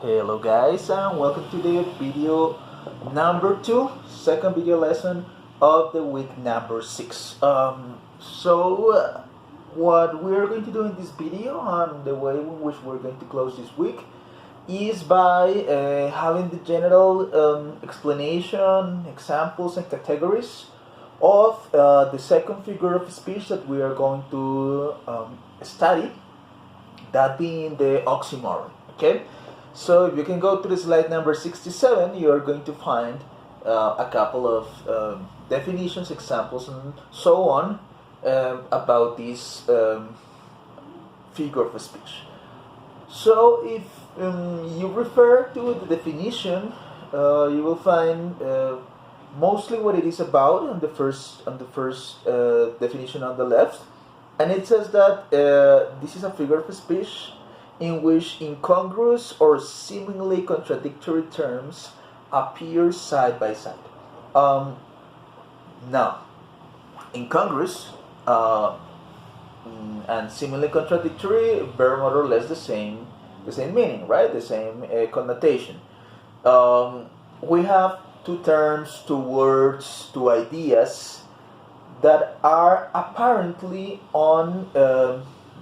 Hello guys and welcome to the video number 2, second video lesson of the week number 6. What we're going to do in this video and the way in which we're going to close this week is by having the general explanation, examples and categories of the second figure of speech that we are going to study, that being the oxymoron. Okay, so if you can go to the slide number 67, you are going to find a couple of definitions, examples, and so on about this figure of speech. So if you refer to the definition, you will find mostly what it is about on the first definition on the left, and it says that this is a figure of speech in which incongruous or seemingly contradictory terms appear side by side. Now, incongruous and seemingly contradictory bear more or less the same meaning, right? The same connotation. We have two terms, two words, two ideas that are apparently on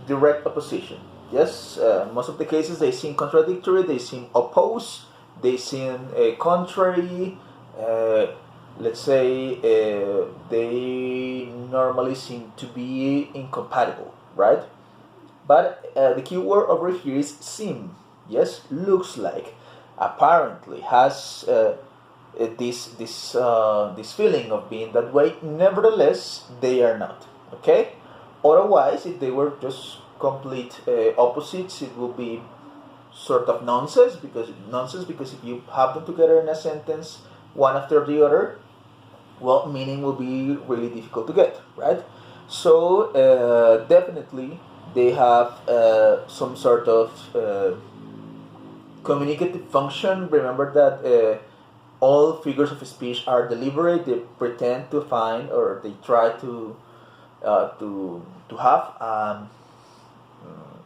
direct opposition. Yes, most of the cases they seem contradictory, they seem opposed, they seem contrary. Let's say they normally seem to be incompatible, right? But the key word over here is seem. Yes, looks like, apparently, has this feeling of being that way. Nevertheless, they are not. Okay. Otherwise, if they were just complete opposites, it will be sort of nonsense. Because if you have them together in a sentence, one after the other, well, meaning will be really difficult to get, right? So definitely they have some sort of communicative function. Remember that all figures of speech are deliberate. They pretend to find, or they try to have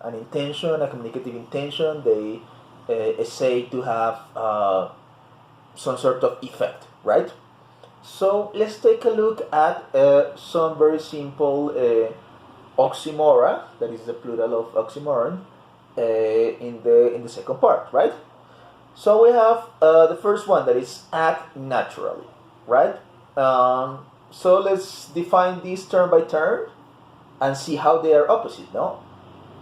an intention, a communicative intention. They essay to have some sort of effect, right? So let's take a look at some very simple oxymora, that is the plural of oxymoron, in the second part, right? So we have the first one, that is act naturally, right? So let's define these term by term and see how they are opposite. No,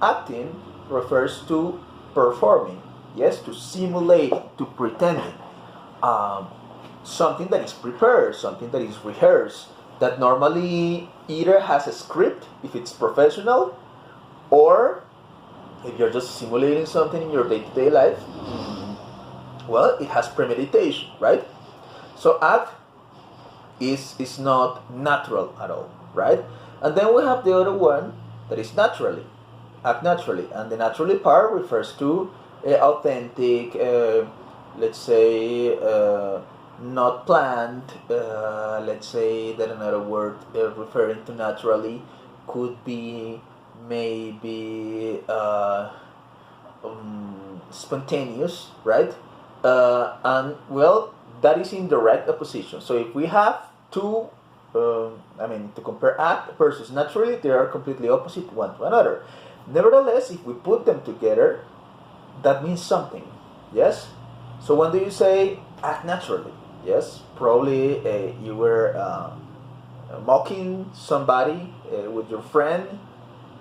acting refers to performing, yes, to simulating, to pretending. Something that is prepared, something that is rehearsed, that normally either has a script if it's professional, or if you're just simulating something in your day-to-day life, well, it has premeditation, right? So act is not natural at all, right? And then we have the other one that is naturally, act naturally, and the naturally part refers to authentic, let's say, not planned. Let's say that another word referring to naturally could be maybe spontaneous, right? And well, that is in direct opposition. So if we have two, to compare act versus naturally, they are completely opposite one to another. Nevertheless, if we put them together, that means something. Yes. So when do you say act naturally? Yes, probably you were mocking somebody with your friend,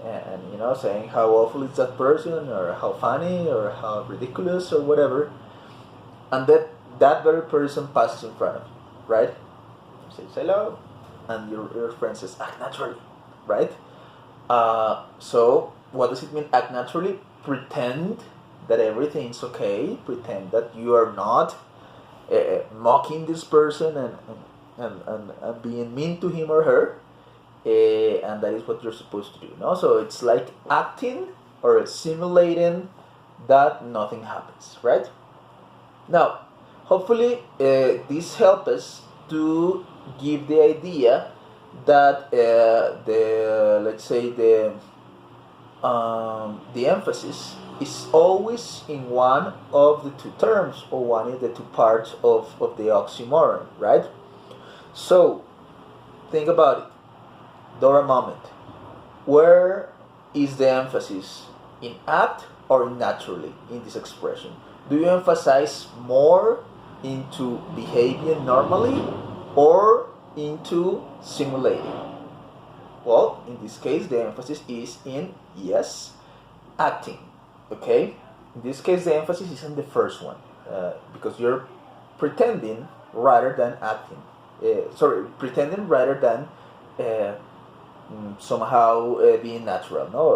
and saying how awful is that person, or how funny, or how ridiculous, or whatever, and that very person passes in front of you, right? Says hello, and your friend says act naturally, right? So what does it mean, act naturally? Pretend that everything's okay. Pretend that you are not mocking this person and being mean to him or her, and that is what you're supposed to do. No, so it's like acting or simulating that nothing happens, right? Now, hopefully, this helps us to give the idea that let's say the emphasis is always in one of the two terms or one of the two parts of the oxymoron, right? So think about it. Dora moment. Where is the emphasis? In act or in naturally in this expression? Do you emphasize more into behaving normally or into simulating? Well, in this case, the emphasis is in, yes, acting. Okay? In this case, the emphasis is on the first one because you're pretending rather than acting. Pretending rather than somehow being natural, no,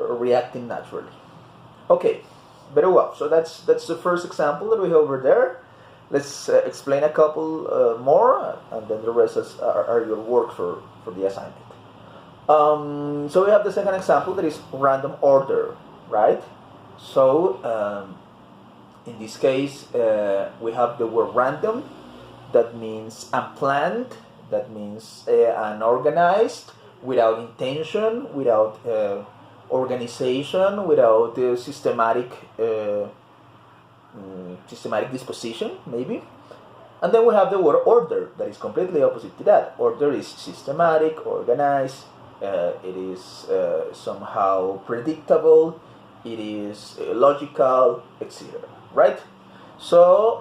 or reacting naturally. Okay, very well. So that's the first example that we have over there. Let's explain a couple more, and then the rest are your work for the assignment. So we have the second example that is random order, right? So in this case, we have the word random. That means unplanned. That means unorganized, without intention, without organization, without systematic disposition, maybe. And then we have the word order, that is completely opposite to that. Order is systematic, organized, it is somehow predictable, it is logical, etc. Right? So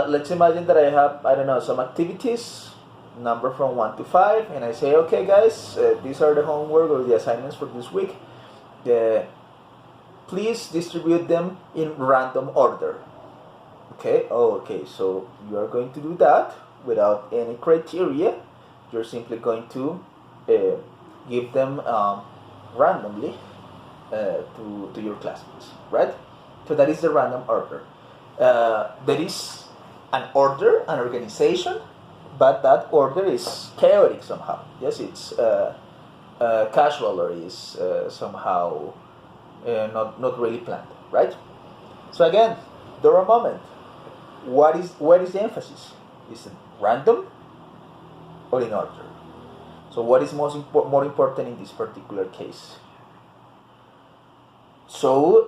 let's imagine that I have, I don't know, some activities, number from 1 to 5, and I say, okay guys, these are the homework or the assignments for this week. Please distribute them in random order. Okay, okay, so you are going to do that without any criteria. You're simply going to give them randomly to your classmates, right? So that is the random order. There is an order, an organization, but that order is chaotic somehow. Yes, it's casual or is somehow not really planned, right? So again, Dora moment. Where is the emphasis? Is it random or in order? So what is more important in this particular case? So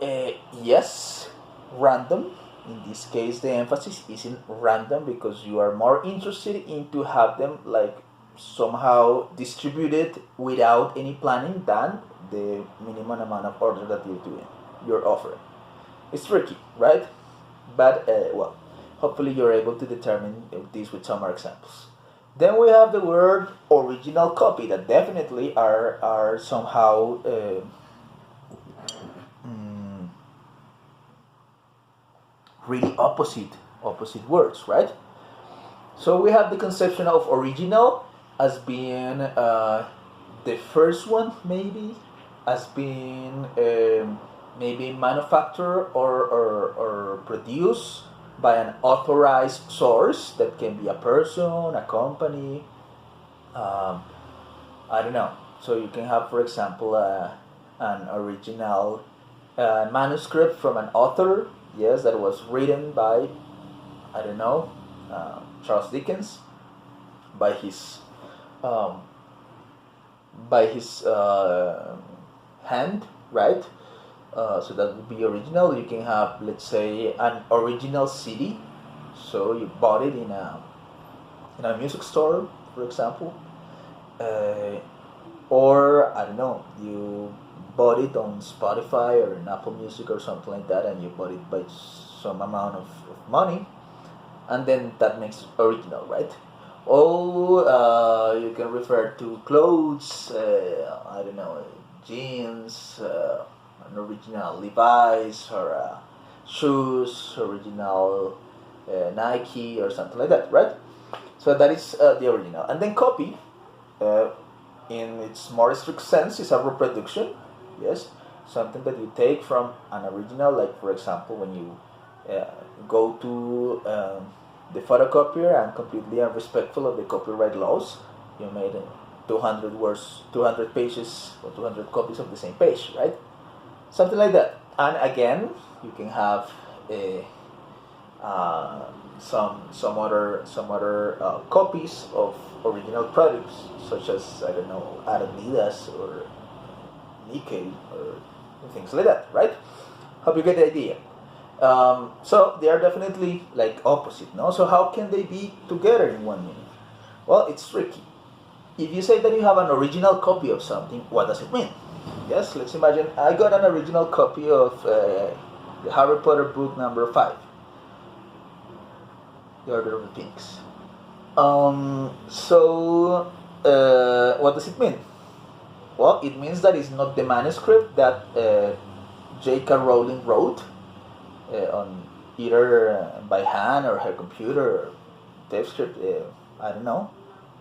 yes, random. In this case, the emphasis is in random because you are more interested in to have them like somehow distributed without any planning than the minimum amount of order that you're offering. It's tricky, right? But well, hopefully you're able to determine this with some more examples. Then we have the word original copy that definitely are somehow really opposite words, right? So we have the conception of original as being the first one, maybe, as being maybe manufactured or produced by an authorized source. That can be a person, a company, I don't know. So you can have, for example, an original manuscript from an author, yes, that was written by, I don't know, Charles Dickens, by his hand, right? So that would be original. You can have, let's say, an original CD. So you bought it in a music store, for example, or I don't know, you bought it on Spotify or in Apple Music or something like that, and you bought it by some amount of money, and then that makes it original, right? You can refer to clothes, I don't know, jeans, an original Levi's, or shoes, original Nike or something like that, right? So that is the original. And then copy, in its more strict sense, is a reproduction, yes, something that you take from an original, like for example when you go to the photocopier and completely unrespectful of the copyright laws, you made 200 words, 200 pages or 200 copies of the same page, right? Something like that. And again, you can have some other copies of original products, such as, I don't know, Adidas or Nike or things like that, right? Hope you get the idea. So they are definitely like opposite, no? So how can they be together in one meaning? Well, it's tricky. If you say that you have an original copy of something, what does it mean? Yes, let's imagine I got an original copy of the Harry Potter book number 5, The Order of the Phoenix. What does it mean? Well, it means that it's not the manuscript that J.K. Rowling wrote on either by hand or her computer or TypeScript, I don't know,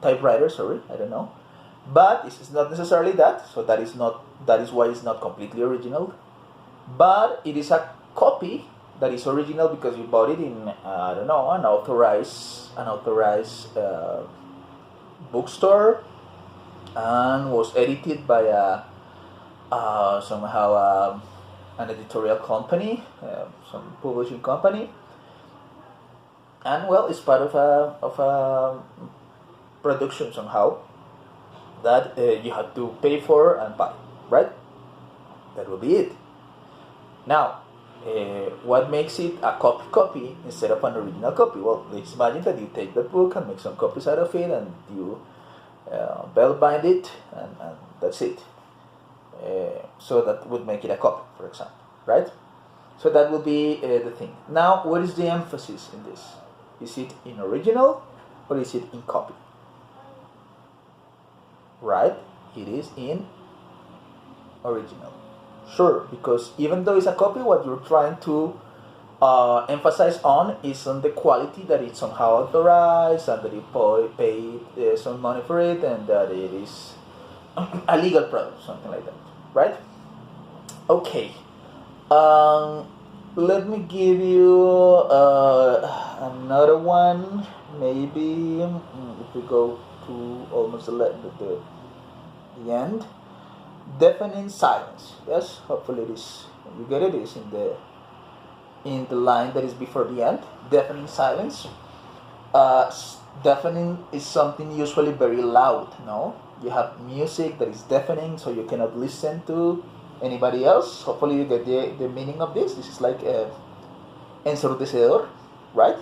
typewriter, sorry, I don't know. But it's not necessarily that, so that is why it's not completely original. But it is a copy that is original because you bought it in I don't know, an authorized bookstore, and was edited by an editorial company, some publishing company, and well, it's part of a production somehow that you have to pay for and buy, right? That will be it. Now, what makes it a copy instead of an original copy? Well, let's imagine that you take that book and make some copies out of it, and you bell bind it, and that's it. So that would make it a copy, for example, right? So that would be the thing. Now, what is the emphasis in this? Is it in original or is it in copy? Right? It is in original. Sure, because even though it's a copy, what you're trying to emphasize on is on the quality, that it's somehow authorized and that you paid some money for it, and that it is a legal product, something like that, right? Okay. Let me give you another one. Maybe if we go to almost the end. Deafening silence. Yes, hopefully you get it. Is in the line that is before the end. Deafening silence. Deafening is something usually very loud. No, you have music that is deafening, so you cannot listen to anybody else. Hopefully you get the meaning of this. This is like ensordecedor, right?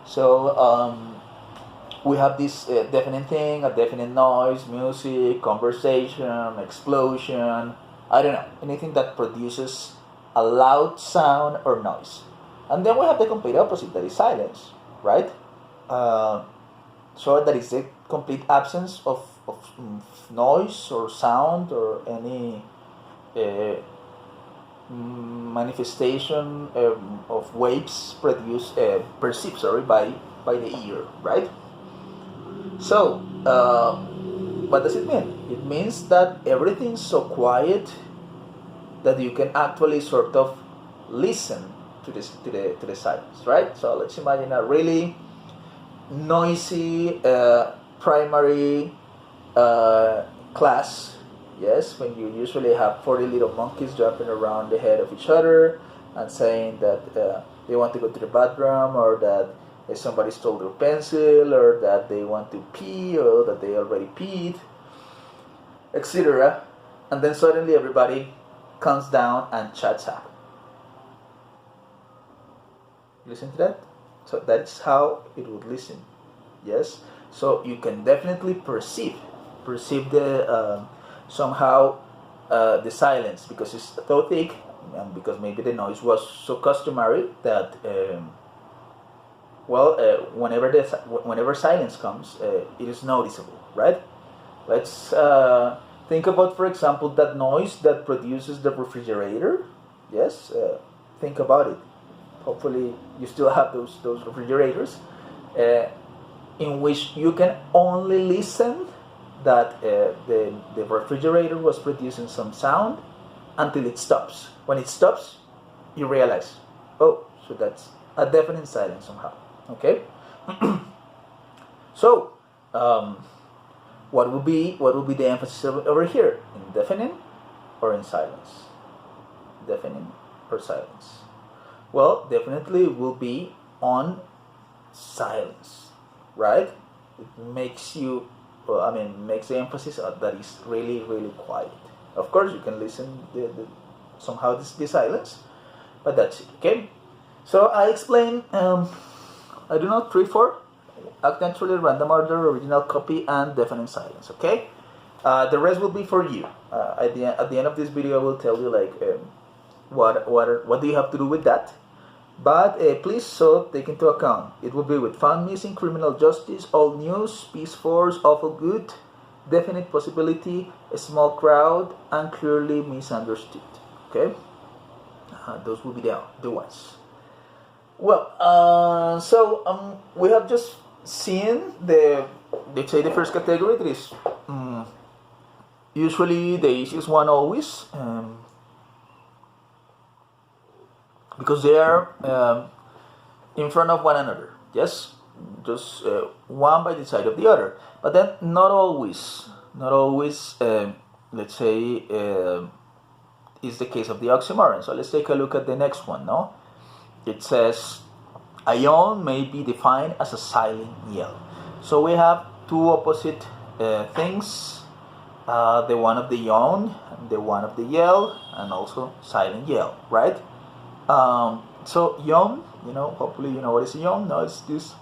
So we have this deafening thing, a deafening noise, music, conversation, explosion, I don't know, anything that produces a loud sound or noise. And then we have the complete opposite, that is silence, right? So that is the complete absence of noise or sound or any manifestation of waves perceived by the ear, right? So, what does it mean? It means that everything's so quiet that you can actually sort of listen to the silence, right? So let's imagine a really noisy primary class. Yes, when you usually have 40 little monkeys jumping around the head of each other and saying that they want to go to the bathroom, or that somebody stole their pencil, or that they want to pee, or that they already peed, etc. And then suddenly everybody comes down and shuts up. Listen to that? So that's how it would listen. Yes? So you can definitely perceive the somehow the silence, because it's so thick, and because maybe the noise was so customary that whenever silence comes, it is noticeable, right? Let's think about, for example, that noise that produces the refrigerator. Yes, think about it. Hopefully, you still have those refrigerators, in which you can only listen that the refrigerator was producing some sound until it stops. When it stops, you realize, oh, so that's a deafening silence somehow. Okay. So, what will be the emphasis over here? In deafening or in silence? Deafening or silence? Well, definitely it will be on silence, right? It makes you, makes the emphasis that is really, really quiet. Of course, you can listen somehow this silence, But that's it, okay? So I explain, I don't know, 3, 4, act naturally, random order, original copy, and deafening silence, okay? The rest will be for you. At the end of this video, I will tell you like what do you have to do with that. But please so take into account, it will be with found missing, criminal justice, old news, peace force, awful good, definite possibility, a small crowd, and clearly misunderstood. Okay, those will be the ones. Well, we have just seen let's say the first category. That is usually the easiest one always. Because they are in front of one another, yes, just one by the side of the other. But then not always, let's say, is the case of the oxymoron. So let's take a look at the next one. No, it says a yawn may be defined as a silent yell. So we have two opposite things: the one of the yawn, the one of the yell, and also silent yell, right? So yawn, hopefully you know what is a yawn. No, it's this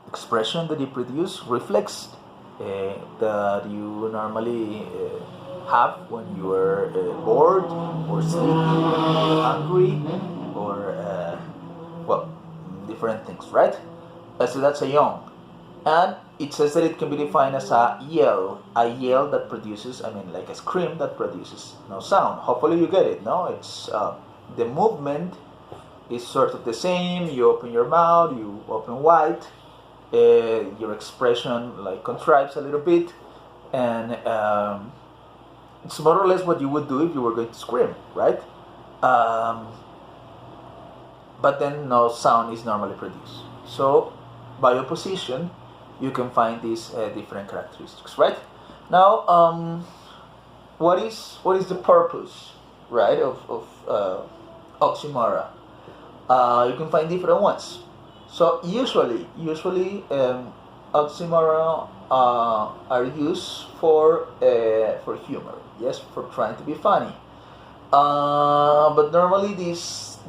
expression that you produce, reflex that you normally have when you are bored or sleepy, hungry, or different things, right? So that's a yawn. And it says that it can be defined as a yell that produces, like a scream that produces no sound. Hopefully you get it, no? It's the movement is sort of the same. You open your mouth, you open wide, your expression like contrives a little bit, and it's more or less what you would do if you were going to scream, right? But then no sound is normally produced. So by opposition, you can find these different characteristics, right? Now, what is the purpose, right, of oxymoron? You can find different ones. So usually oxymoron are used for humor, yes, for trying to be funny. But normally this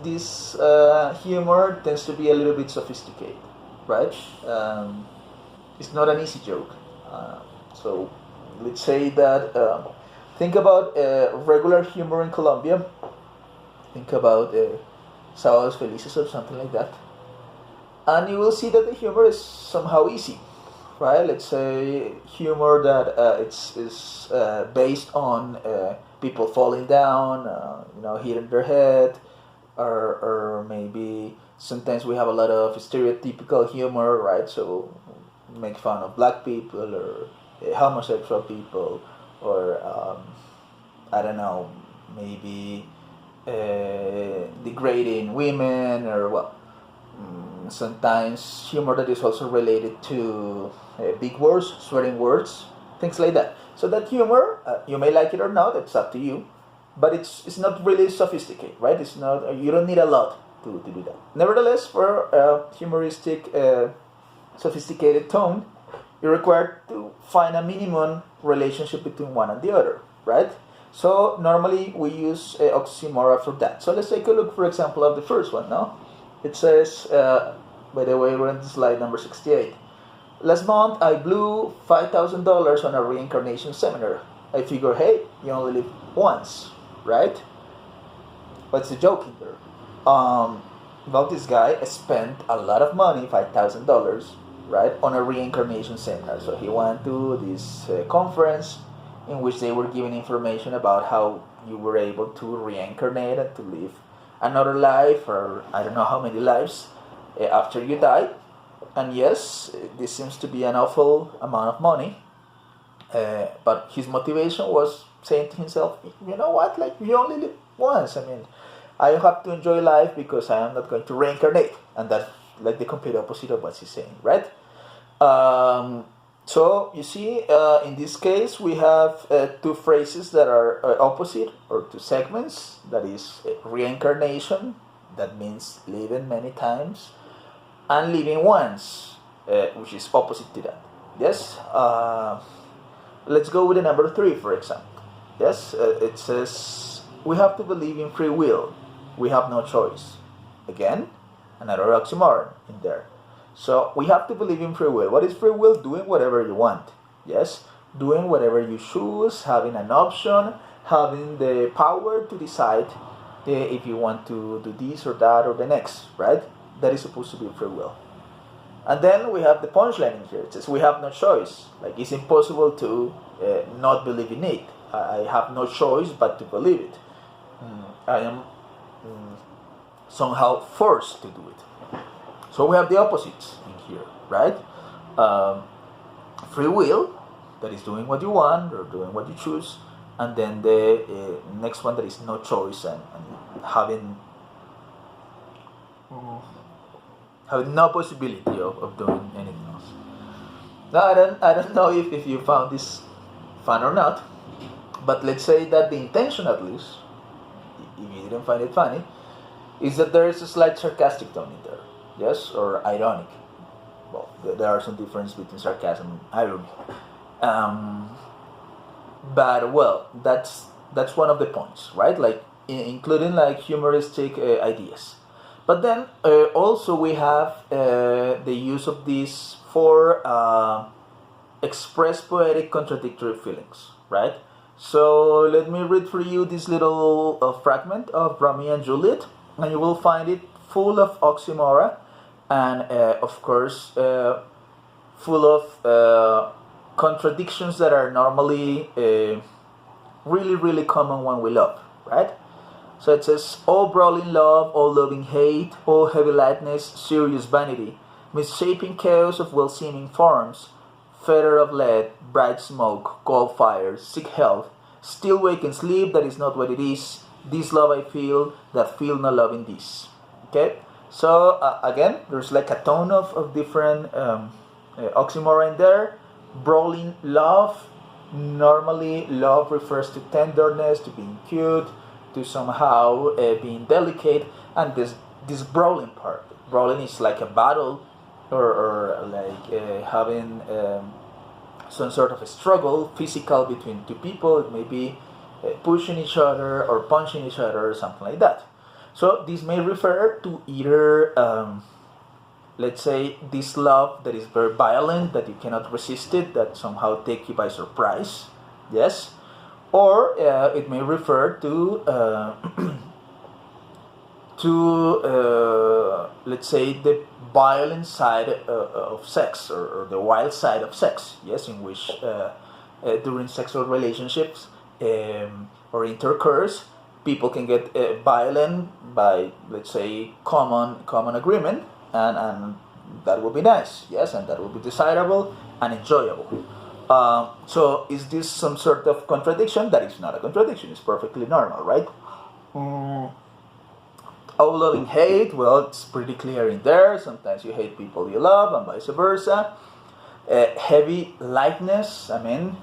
humor tends to be a little bit sophisticated, right? It's not an easy joke. So let's say that think about regular humor in Colombia. Think about Sábados Felices or something like that, and you will see that the humor is somehow easy, right? Let's say humor that is based on people falling down, hitting their head, or maybe sometimes we have a lot of stereotypical humor, right? So make fun of black people or homosexual people, or I don't know, maybe degrading women, or sometimes humor that is also related to big words, swearing words, things like that. So that humor, you may like it or not, it's up to you, but it's not really sophisticated, right? It's not, you don't need a lot to do that. Nevertheless, for a humoristic sophisticated tone, you're required to find a minimum relationship between one and the other, right? So normally we use oxymoron for that. So let's take a look, for example, of the first one. Now it says, by the way, we're on slide number 68. Last month I blew $5,000 on a reincarnation seminar. I figure, hey, you only live once, right? What's the joke in there? Well, this guy spent a lot of money, $5,000, right, on a reincarnation seminar. So he went to this conference in which they were giving information about how you were able to reincarnate and to live another life, or I don't know how many lives after you die. And yes, this seems to be an awful amount of money, but his motivation was saying to himself, you know what, like, you only live once. I have to enjoy life because I am not going to reincarnate. And that's like the complete opposite of what he's saying, right? So you see, in this case, we have two phrases that are opposite, or two segments. That is reincarnation, that means living many times, and living once, which is opposite to that. Yes? Let's go with the number 3, for example. Yes, it says we have to believe in free will. We have no choice. Again, another oxymoron in there. So we have to believe in free will. What is free will? Doing whatever you want. Yes, doing whatever you choose, having an option, having the power to decide if you want to do this or that or the next, right? That is supposed to be free will. And then we have the punchline in here. It says we have no choice. Like it's impossible to not believe in it. I have no choice but to believe it. I am somehow forced to do it. So we have the opposites in here, right? Free will, that is doing what you want or doing what you choose, and then the next one that is no choice and having no possibility of doing anything else. Now I don't know if you found this fun or not, but let's say that the intention, at least, if you didn't find it funny, is that there is a slight sarcastic tone in there, yes, or ironic. Well, there are some difference between sarcasm and irony. But well, that's one of the points, right? Like including like humoristic ideas. But then also we have the use of these for express poetic contradictory feelings, right? So let me read for you this little fragment of Romeo and Juliet, and you will find it full of oxymoron and of course full of contradictions that are normally really common when we love, right? So it says, "Oh brawling love, oh loving hate, oh heavy lightness, serious vanity, misshapen chaos of well-seeming forms, feather of lead, bright smoke, cold fire, sick health, still wake and sleep, that is not what it is, this love I feel, that feel no love in this." Okay, so again, there's like a tone of different oxymoron there. Brawling love, normally love refers to tenderness, to being cute, to somehow being delicate, and this brawling part. Brawling is like a battle, or like having some sort of a struggle, physical, between two people. It may be pushing each other or punching each other or something like that. So this may refer to either let's say this love that is very violent, that you cannot resist it, that somehow take you by surprise, yes, or it may refer to let's say the violent side of sex, or the wild side of sex, yes, in which during sexual relationships or intercourse, people can get violent by, let's say, common agreement, and that would be nice, yes, and that would be desirable and enjoyable. So is this some sort of contradiction? That is not a contradiction, it's perfectly normal, right? Oh, loving hate, well, it's pretty clear in there. Sometimes you hate people you love and vice versa. Heavy lightness, I mean,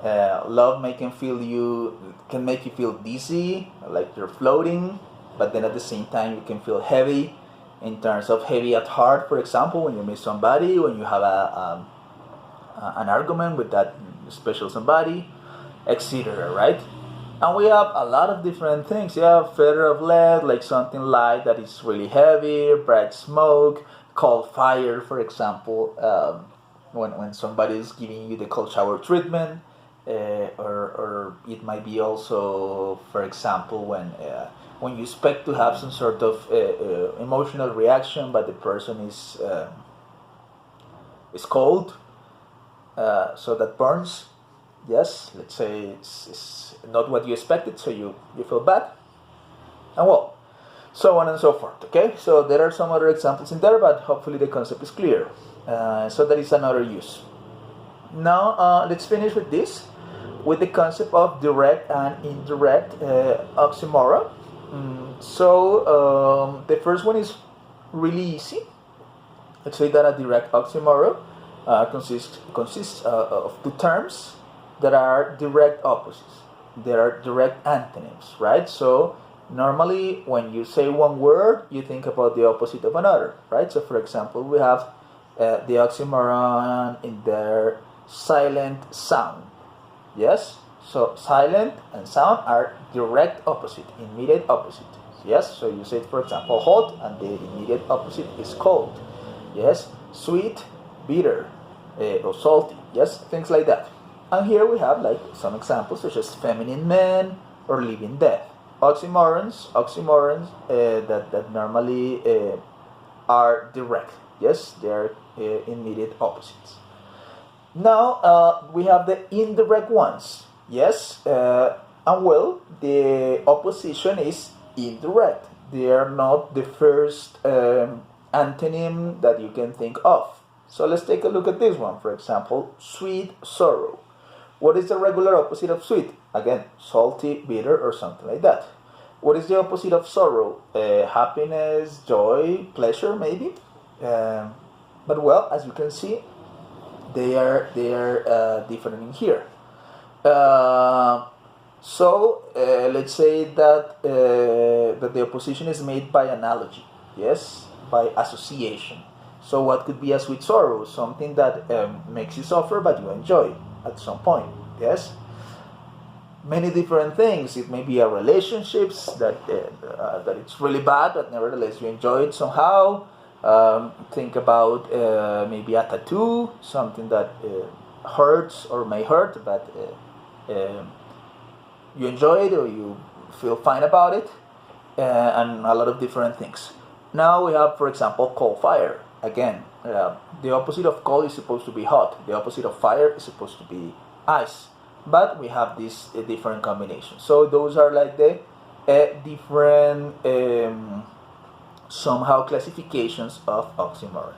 love can make you feel dizzy, like you're floating, but then at the same time you can feel heavy, in terms of heavy at heart, for example, when you miss somebody, when you have an argument with that special somebody, etc., right? And we have a lot of different things. You have feather of lead, like something light that is really heavy, bright smoke, cold fire, for example, when somebody is giving you the cold shower treatment, or it might be also, for example, when you expect to have some sort of emotional reaction, but the person is cold, so that burns. Yes, let's say it's not what you expected, so you feel bad, and well, so on and so forth. Okay, so there are some other examples in there, but hopefully the concept is clear. So that is another use. Now let's finish with this, with the concept of direct and indirect oxymoron. So the first one is really easy. Let's say that a direct oxymoron consists of two terms that are direct opposites. They are direct antonyms, right? So normally when you say one word, you think about the opposite of another, right? So for example, we have the oxymoron in their silent sound. Yes? So silent and sound are direct opposite, immediate opposite. Yes, so you say, for example, hot, and the immediate opposite is cold. Yes, sweet, bitter, or salty. Yes, things like that. And here we have like some examples such as feminine man or living death. Oxymorons that normally are direct. Yes, they are immediate opposites. Now we have the indirect ones. Yes, and well, the opposition is indirect. They are not the first antonym that you can think of. So let's take a look at this one. For example, sweet sorrow. What is the regular opposite of sweet? Again, salty, bitter, or something like that. What is the opposite of sorrow? Happiness, joy, pleasure, maybe. But well, as you can see, they are different in here. So let's say that that the opposition is made by analogy. Yes, by association. So what could be a sweet sorrow? Something that makes you suffer but you enjoy at some point. Yes, many different things. It may be a relationships that it's really bad, but nevertheless you enjoy it somehow. Think about maybe a tattoo, something that hurts or may hurt, but you enjoy it or you feel fine about it, and a lot of different things. Now we have, for example, coal fire. Again, the opposite of coal is supposed to be hot. The opposite of fire is supposed to be ice. But we have these different combinations. So those are like the different somehow classifications of oxymoron.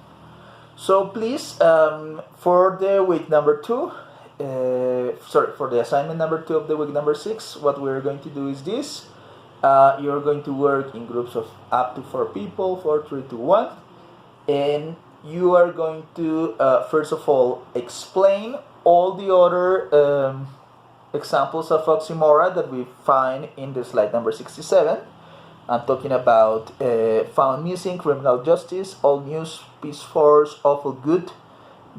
So please, for the week number 2, for the assignment number 2 of the week number 6, what we're going to do is this. You're going to work in groups of up to 4 people, 4, 3, 2, 1. And you are going to, first of all, explain all the other examples of oxymoron that we find in the slide number 67. I'm talking about found missing, criminal justice, all news, peace force, awful good,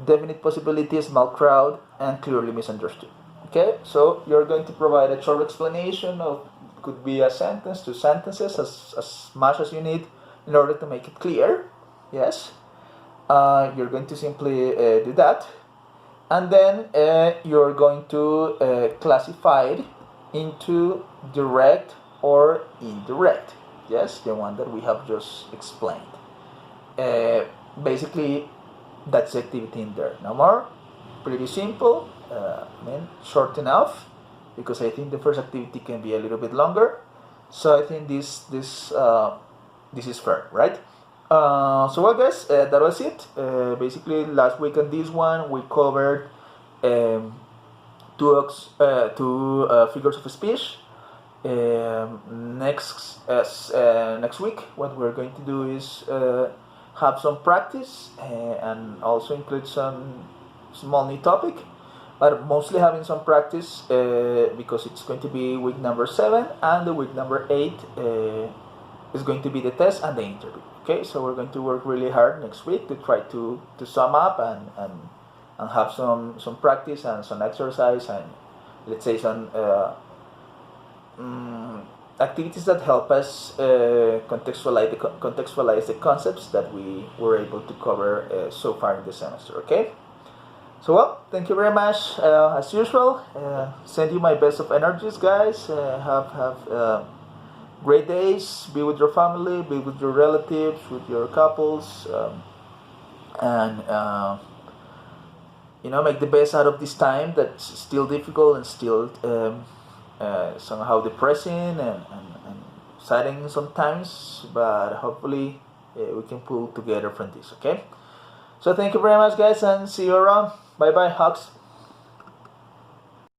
definite possibility, small crowd, and clearly misunderstood. Okay, so you're going to provide a short explanation of, could be a sentence, 2 sentences, as much as you need in order to make it clear. Yes, you're going to simply do that, and then you're going to classify it into direct or indirect. Yes, the one that we have just explained. Basically, that's the activity in there. No more. Pretty simple. Short enough, because I think the first activity can be a little bit longer. So I think this is fair, right? So well, guys, that was it. Basically, last week on this one we covered 2 figures of speech. Next week, what we're going to do is have some practice and also include some small new topic, but mostly having some practice because it's going to be week number 7, and the week number 8 is going to be the test and the interview. Okay, so we're going to work really hard next week to try to sum up and have some practice and some exercise and, let's say, some activities that help us contextualize the concepts that we were able to cover so far in the semester. Okay, so well, thank you very much. As usual, send you my best of energies, guys. Have great days. Be with your family, be with your relatives, with your couples, and make the best out of this time that's still difficult and still somehow depressing and saddening sometimes, but hopefully we can pull together from this. Okay, so thank you very much, guys, and see you around. Bye bye, hugs.